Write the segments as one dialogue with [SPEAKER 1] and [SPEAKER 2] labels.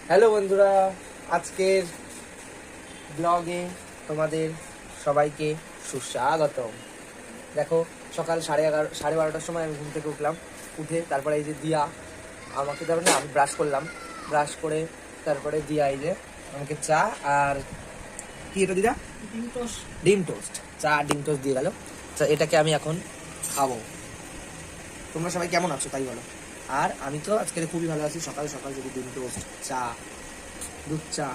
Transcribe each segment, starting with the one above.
[SPEAKER 1] Hello বন্ধুরা, আজকের ব্লগে তোমাদের সবাইকে সুস্বাগতম। দেখো, সকাল 11:30টার সময় আমি ঘুম থেকে উঠলাম। উঠে তারপরে এই যে দিয়া আমাকে ধরো না, আমি ব্রাশ করলাম। ব্রাশ করে তারপরে দিয়া এই যে আমাকে চা আর কি এটা দিদা, ডিম টোস্ট, চা ডিম টোস্ট দিয়ে গেল। তো এটাকে আমি এখন খাবো। তোমরা সবাই কেমন আছো তাই বলো। আর আমি তো আজকে খুবই ভালো আছি। সকাল সকাল যদি ডিম টোস্ট, চা, দুধ চা,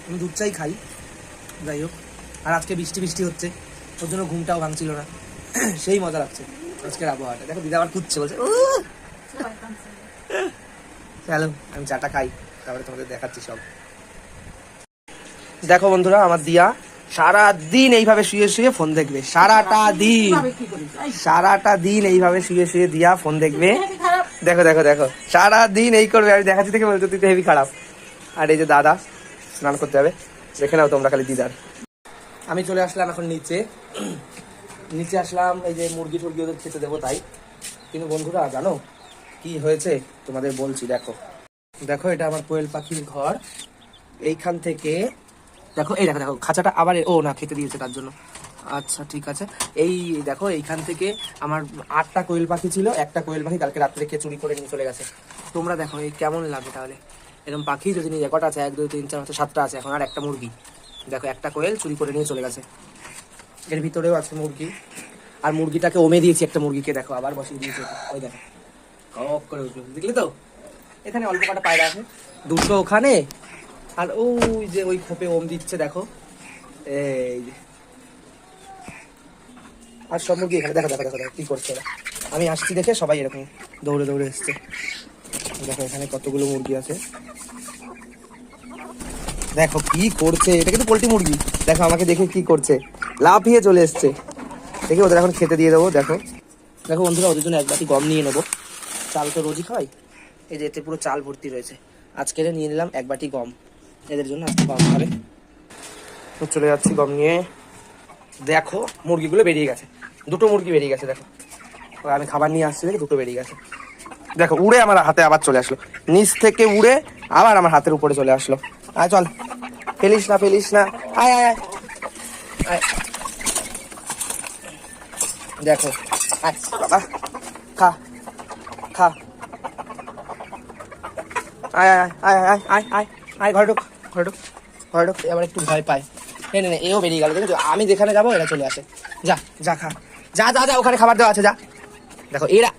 [SPEAKER 1] আমি দুধ চাই খাই। যাই হোক, আর আজকে বৃষ্টি বৃষ্টি হচ্ছে, ওর জন্য ঘুমটাও ভাঙছিল না। সেই মজা লাগছে আজকের আবহাওয়াটা। দেখো দিদা আবার খুঁজছে, বলছে চলো আমি চাটা খাই, তারপরে তোমাদের দেখাচ্ছি সব। দেখো বন্ধুরা, আমার দিয়া সারা দিন এইভাবে শুয়ে শুয়ে ফোন দেখবে। সারাটা দিন এইভাবে শুয়ে শুয়ে দিয়া ফোন দেখবে। দেখো দেখো দেখো, সারা দিন এই করবে। আমি দেখাচ্ছি দেখে বলছো তুই তো হেভি খারাপ। আর এই যে দাদা স্নান করতে যাবে, দেখে নাও তোমরা খালি দিদার। আমি চলে আসলাম এখন নিচে আসলাম এই যে মুরগি টুরগি ওদের খেতে দেবো তাই। কিন্তু বন্ধুরা জানো কি হয়েছে তোমাদের বলছি। দেখো দেখো, এটা আমার কোয়েল পাখির ঘর। এইখান থেকে দেখো, এই দেখো দেখো খাঁচাটা আবার ও না খেতে দিয়েছে তার জন্য। আচ্ছা ঠিক আছে, এই দেখো এইখান থেকে আমার 8টা কোয়েল পাখি ছিল। একটা কোয়েল পাখি কালকে রাত্রে কে চুরি করে নিয়ে চলে গেছে। তোমরা দেখো এই কেমন লাগে তাহলে এরকম পাখি যদি নিয়ে যায়। কটা আছে? 1 2 3 4 5 7টা আছে এখন, আর একটা মুরগি। দেখো একটা কোয়েল চুরি করে নিয়ে চলে গেছে। এর ভিতরেও আছে মুরগি, আর মুরগিটাকে ওমে দিয়েছি একটা মুরগিকে। দেখো আবার বসিয়ে দিয়েছে, ওই দেখো কক করে উঠলো, দেখলি তো। এখানে অল্প কটা পায়রা আছে, 200 ওখানে, আর ওই যে ওই খোপে ওম দিচ্ছে দেখো। এই যে আর সব মুরগি এখানে। দেখো দেখো দেখো দেখো কি করছে ওরা। আমি আসছি দেখে সবাই এরকম দৌড়ে দৌড়ে এসছে। দেখো এখানে কতগুলো মুরগি আছে, দেখো কি করছে। এটা কিন্তু পোল্ট্রি মুরগি। দেখো আমাকে দেখে কি করছে, লাফিয়ে চলে এসছে। দেখি ওদের এখন খেতে দিয়ে দেবো। দেখো দেখো বন্ধুরা, ওদের জন্য 1 বাটি গম নিয়ে নেবো। চাল তো রোজই খাই। এই যে এতে পুরো চাল ভর্তি রয়েছে। আজকে নিয়ে নিলাম 1 বাটি গম, এদের জন্য আজকে গম খাবে। তো চলে যাচ্ছি গম নিয়ে। দেখো মুরগিগুলো বেরিয়ে গেছে, 2টো মুরগি বেরিয়ে গেছে। দেখো আমি খাবার নিয়ে আসছি দেখি 2টো বেরিয়ে গেছে। দেখো উড়ে আমার হাতে আবার চলে আসলো, নিচ থেকে উড়ে আবার আমার হাতের উপরে চলে আসলো। আয় চল, ফেলিস না ফেলিস না, আয় আয় আয়। দেখো আয় বাবা, খা খা, আয় আয় আয় আয় আয় আয় আয়, ঘরে ঢুক ঘরে ঢুক ঘরে ঢুক। এবার একটু ভয় পায়। নে নে, এও বেরিয়ে গেল। দেখো আমি যেখানে যাবো এরা চলে আসে। যা যা খা, যা যা যা, ওখানে খাবার দেওয়া আছে, যা। দেখো এরা,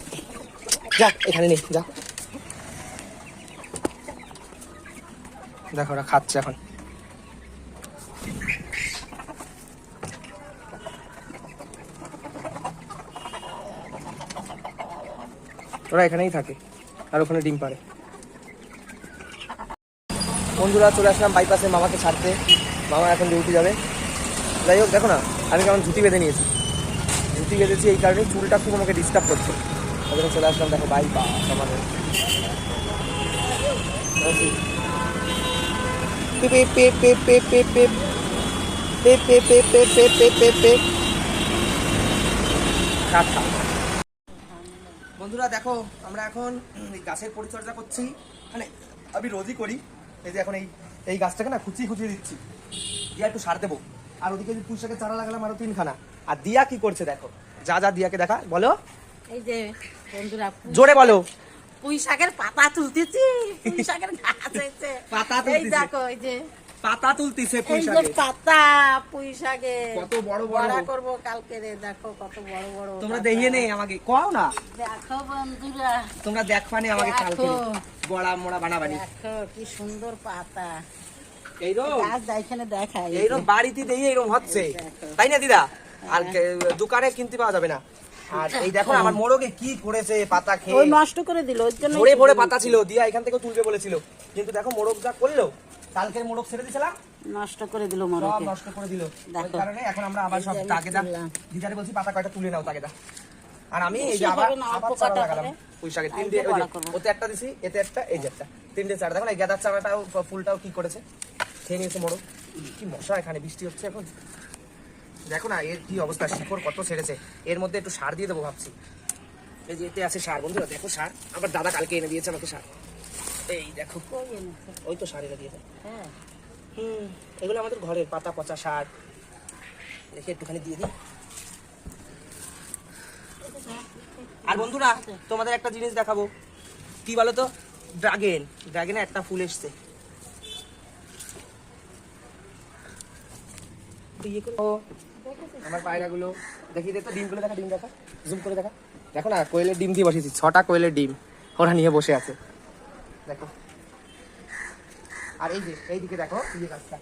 [SPEAKER 1] যা এখানে নেই, যা। দেখো ওরা খাচ্ছে এখন। ওরা এখানেই থাকে আর ওখানে ডিম পাড়ে। বন্ধুরা চলে আসলাম বাইপাসে মামাকে ছাড়তে। মামা এখন ডিউটি যাবে। যাই হোক দেখো না, আমি কেমন ধুতি বেঁধে নিয়েছি। ধুতি বেঁধেছি এই কারণে, চুলটা খুব আমাকে ডিস্টার্ব করছে। ওখানে চলে আসলাম। দেখো বাইপাস আমাদের। বন্ধুরা দেখো, আমরা এখন গাছের পরিচর্যা করছি, মানে আমি রোজই করি। এই যে এখন এই গাছটাকে না খুঁচিয়ে খুঁচিয়ে দিচ্ছি, দিয়া একটু সার দেবো। আর ওদিকে পুঁই শাকের চারা লাগালাম আরো 3খানা। আর দিয়া কি করছে দেখো, যা যা দিয়াকে দেখা বলো।
[SPEAKER 2] এই যে বন্ধুরা,
[SPEAKER 1] জোরে বলো।
[SPEAKER 2] পুঁই শাকের পাতা তুলতেছি। পুঁই শাকের গাছ হয়েছে,
[SPEAKER 1] পাতা
[SPEAKER 2] এই
[SPEAKER 1] তুলতেছে,
[SPEAKER 2] দেখো এই যে
[SPEAKER 1] পাতা তুলতেছে পুঁই
[SPEAKER 2] এই যে
[SPEAKER 1] শাকের।
[SPEAKER 2] পাতা পুঁই শাকে
[SPEAKER 1] কত বড় বড়
[SPEAKER 2] বড়া করব কালকে রে। দেখো কত বড় বড়
[SPEAKER 1] তোমরা
[SPEAKER 2] পাতা।
[SPEAKER 1] দেখিয়ে নেই আমাকে কও না,
[SPEAKER 2] দেখো বন্ধুরা,
[SPEAKER 1] তোমরা দেখবানি আমাকে কালকে
[SPEAKER 2] দেখো।
[SPEAKER 1] বড়া মোড়া বানাবানি।
[SPEAKER 2] দেখো কি সুন্দর পাতা।
[SPEAKER 1] এইরকম
[SPEAKER 2] গাছ এখানে দেখাই,
[SPEAKER 1] এইরকম বাড়িতে দিয়ে এইরকম হচ্ছে, তাই না দিদা? আর দোকানে কিনতে পাওয়া যাবে না। আর এই দেখো আমার মোড়কে কি করেছে পাতা খেয়ে,
[SPEAKER 2] ওই নষ্ট করে দিল। ওর জন্য
[SPEAKER 1] ভরে ভরে পাতা ছিল। দিয়া এখান থেকে তুলবে বলেছিল, কিন্তু দেখো মোড়ক যা করলো। কালকের মোড়ক ছেড়ে দিয়েছিলাম,
[SPEAKER 2] নষ্ট করে দিল
[SPEAKER 1] সব
[SPEAKER 2] মরকে।
[SPEAKER 1] নষ্ট করে দিল। ওই
[SPEAKER 2] দেখো।
[SPEAKER 1] কারণে এখন আমরা আবার সব
[SPEAKER 2] এই যে আমি
[SPEAKER 1] তাগেদা
[SPEAKER 2] তুললাম।
[SPEAKER 1] দিদারে বলছি পাতা কয়টা তুলে নাও তাগেদা। আর আমি এই যে
[SPEAKER 2] বেশি
[SPEAKER 1] আবার
[SPEAKER 2] হবে না, অল্প
[SPEAKER 1] আবার চারা
[SPEAKER 2] কটা
[SPEAKER 1] লাগালাম
[SPEAKER 2] হবে।
[SPEAKER 1] পুঁই শাকের।
[SPEAKER 2] আর
[SPEAKER 1] 3টে,
[SPEAKER 2] দিয়ে
[SPEAKER 1] ওই যে
[SPEAKER 2] বড়া করবো।
[SPEAKER 1] ওতে একটা দিছি, এতে একটা, এই যে একটা, 3টে চারা। দেখো না এই গাঁদার চারাটাও ফুলটাও কি করেছে, খেয়ে নিয়েছে মোড়ক। কি মশা, এখানে বৃষ্টি হচ্ছে এখন। দেখো না এর কি অবস্থা, শিকড় কত ছেড়েছে। এর মধ্যে একটু সার দিয়ে দেবো ভাবছি। এই যে এতে আছে সার বন্ধুরা, দেখো সার। আবার দাদা কালকে এনে দিয়েছে আমাকে সার। এই দেখো,
[SPEAKER 2] কই এনেছে?
[SPEAKER 1] ওই তো সারেরা দিয়েছে।
[SPEAKER 2] হ্যাঁ
[SPEAKER 1] এগুলো আমাদের ঘরের পাতা পচা সার। দেখি একটুখানি দিয়ে দিই। আর বন্ধুরা তোমাদের একটা জিনিস দেখাবো, কি বলো তো, ড্রাগনে একটা ফুল এসছে। ও আমার পায়রাগুলো দেখি, দেখো ডিমগুলো দেখা, ডিম দেখা, জুম করে দেখা। দেখো না, কোয়েলের ডিম দিয়ে বসেছি, 6টা কোয়েলের ডিম ওরা নিয়ে বসে আছে, দেখো। আর এই যে এইদিকে দেখো, এই যে গাছটা,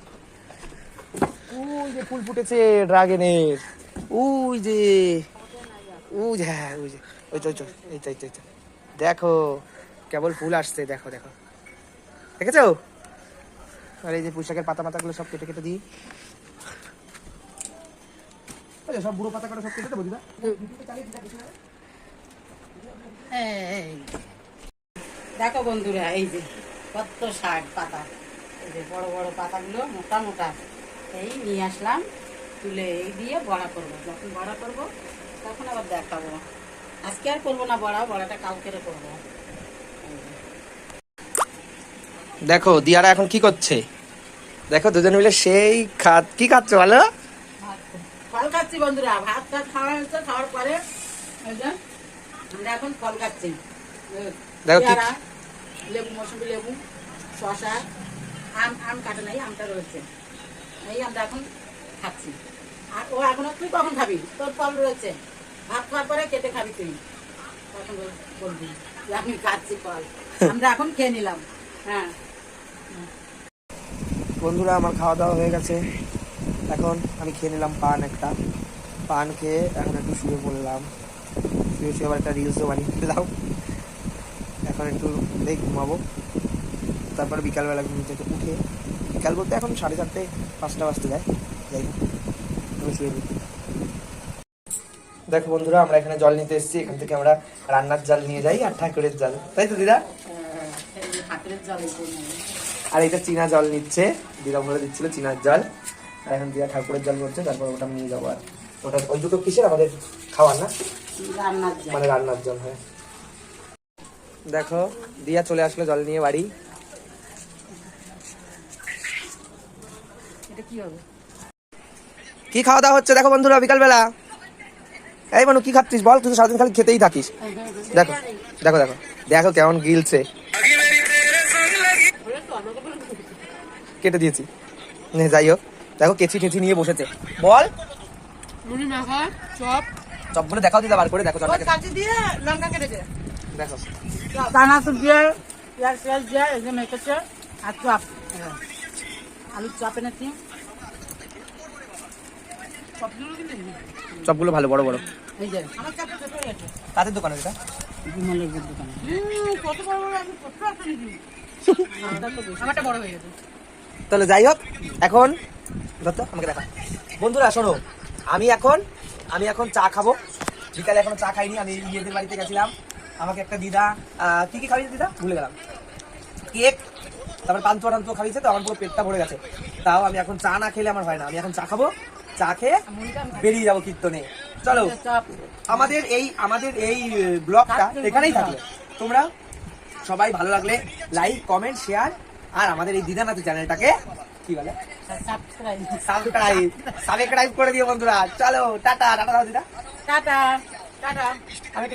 [SPEAKER 1] ওই যে ফুল ফুটেছে ড্রাগনের, ওই যে হ্যাঁ, ওই যে ওই তো এই তো দেখো কেবল ফুল আসছে, দেখো দেখো, দেখেছো? আর এই যে পুঁইশাকের পাতাগুলো সব কেটে কেটে দিই। সব বুড়ো পাতা করে সব কেটে দেবো দিদা।
[SPEAKER 2] এই দেখো বন্ধুরা, এই যে কত শাক পাতা, এই যে বড় বড় পাতাগুলো মোটা মোটা, এই নিয়ে আসলাম, তুলে এই দিয়ে বড়া করবো। যখন বড়া করবো তখন আবার দেখাবো। আজকে আর করবো না বড়াটা কালকে করবো।
[SPEAKER 1] দেখো দিয়ারা এখন কি করছে, দেখো দুজন মিলে সেই কি খাচ্ছ বলো?
[SPEAKER 2] ফল খাচ্ছি বন্ধুরা, ভাত খাওয়া হয়েছে, খাওয়ার পরে এই যে আমরা এখন ফল খাচ্ছি।
[SPEAKER 1] দেখো কি,
[SPEAKER 2] পেয়ারা, লেবু, মৌসুমী লেবু, শসা, আম কাটা নাই, আমটা রয়েছে, এই আমরা এখন খাচ্ছি। আর ও এখনো, তুই কখন খাবি? তোর ফল রয়েছে, ভাত খাওয়ার পরে কেটে খাবি তুই, তখন বলবি যে আমি খাচ্ছি ফল। আমরা এখন খেয়ে নিলাম। হ্যাঁ
[SPEAKER 1] বন্ধুরা আমার খাওয়া দাওয়া হয়ে গেছে, এখন আমি খেয়ে নিলাম একটা পান খেয়ে এখন একটু শুয়ে পড়লাম, শুয়ে আবার একটা রিলসও বানিয়ে ফেললাম। এখন একটু ঘুমাবো, তারপর বিকালবেলা ঘুম থেকে উঠে, বিকাল বলতে এখন 4:30 5টা বাজতে যায়, যাই হোক আমি শুয়ে দিই। দেখো বন্ধুরা আমরা এখানে জল নিতে এসেছি, এখান থেকে আমরা রান্নার জল নিয়ে যাই আর ঠাকুরের জল, তাই তো দিদা?
[SPEAKER 2] হাতের জল।
[SPEAKER 1] আর এটা চীনা জল নিচ্ছে, দিদা ভরে দিচ্ছিল চীনার জল, আর এখন দিয়া ঠাকুরের জল করছে, তারপর ওটা নিয়ে যাবো। আর ওটা ওই দুটো কিসের আমাদের খাওয়ার না,
[SPEAKER 2] রান্নার জল,
[SPEAKER 1] মানে রান্নার জল। হয় দেখো দিয়া চলে আসলো জল নিয়ে বাড়ি।
[SPEAKER 2] এটা কি হবে?
[SPEAKER 1] কি খাওয়া দাওয়া হচ্ছে দেখো বন্ধুরা বিকালবেলা। এই মানু কি খাচ্ছিস বল, তুই তো সারাদিন খালি খেতেই থাকিস। দেখো দেখো দেখো দেখো কেমন গিলছে, কেটে দিয়েছি। যাই হোক দেখো কেচি টেচি নিয়ে বসেছে, বল চপগুলো দেখাও দিদা বার করে, দেখো চপটাকে
[SPEAKER 2] দিয়ে লঙ্কা কেটে দে,
[SPEAKER 1] দেখো।
[SPEAKER 2] দানাচুর দিয়ে, পেঁয়াজ দিয়ে এই যে মেখেছে, আর চপ, আলুর চপ এনেছি।
[SPEAKER 1] চপগুলো ভালো বড় বড়,
[SPEAKER 2] এই যে আমার চপটা ছোট হয়ে গেছে,
[SPEAKER 1] তাদের দোকানে দিদা,
[SPEAKER 2] বিমলের দোকানে। কত বড় বড়, আমি কত আছে নাকি? আমারটা বড় হয়ে গেছে।
[SPEAKER 1] তাহলে যাই হোক এখন ধরতো আমাকে দেখা। বন্ধুরা শোনো, আমি এখন চা খাবো, বিকালে এখনো চা খাইনি, আমি ইয়েদের বাড়িতে গেছিলাম, আমাকে একটা দিদা কি কি খাইয়েছে দিদা ভুলে গেলাম, কেক, তারপর পান্তুয়া টান্তুয়া খাইয়েছে, তো আমার পুরো পেটটা ভরে গেছে। তাও আমি এখন চা না খেলে আমার হয় না, আমি এখন চা খাবো, চা খেয়ে বেরিয়ে যাবো কীর্তনে। চলো আমাদের এই ব্লগটা এখানেই থাকলো, তোমরা সবাই ভালো লাগলে লাইক কমেন্ট শেয়ার, আর আমাদের এই দিদানাথ চ্যানেলটাকে কি বলে সাবস্ক্রাইব করে দিও বন্ধুরা। চলো টাটা, টাটা দাও দিদা,
[SPEAKER 2] টাটা টাটা।
[SPEAKER 1] আমি